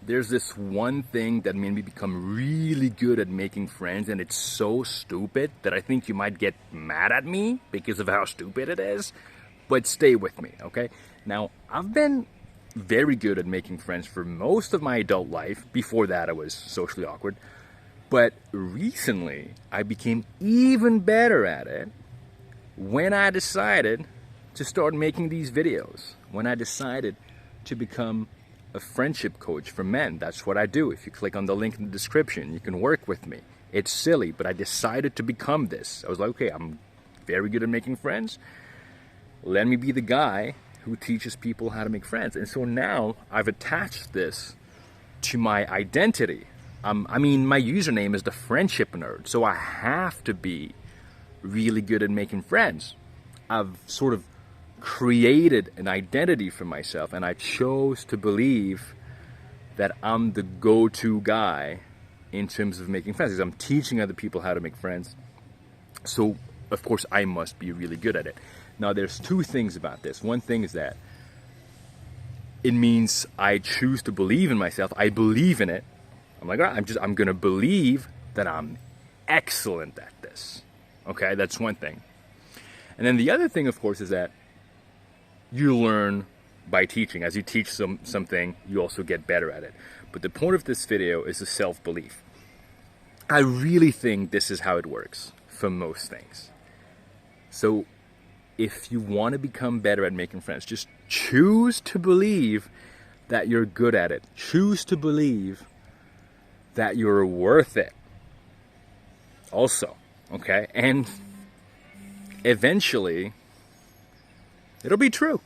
there's this one thing that made me become really good at making friends, and it's so stupid that I think you might get mad at me because of how stupid it is, but stay with me, okay? Now, I've been very good at making friends for most of my adult life. Before that, I was socially awkward. But recently, I became even better at it when I decided to start making these videos. When I decided to become a friendship coach for men. That's what I do. If you click on the link in the description, you can work with me. It's silly, but I decided to become this. I was like, okay, I'm very good at making friends. Let me be the guy who teaches people how to make friends. And so now I've attached this to my identity. My username is the friendship nerd, so I have to be really good at making friends. I've sort of created an identity for myself, and I chose to believe that I'm the go-to guy in terms of making friends, because I'm teaching other people how to make friends. So, of course, I must be really good at it. Now, there's two things about this. One thing is that it means I choose to believe in myself. I believe in it. I'm like, all right, I'm going to believe that I'm excellent at this. Okay, that's one thing. And then the other thing, of course, is that you learn by teaching. As you teach something, you also get better at it. But the point of this video is the self-belief. I really think this is how it works for most things. So if you want to become better at making friends, just choose to believe that you're good at it. Choose to believe that you're worth it. Also, okay? And eventually, it'll be true.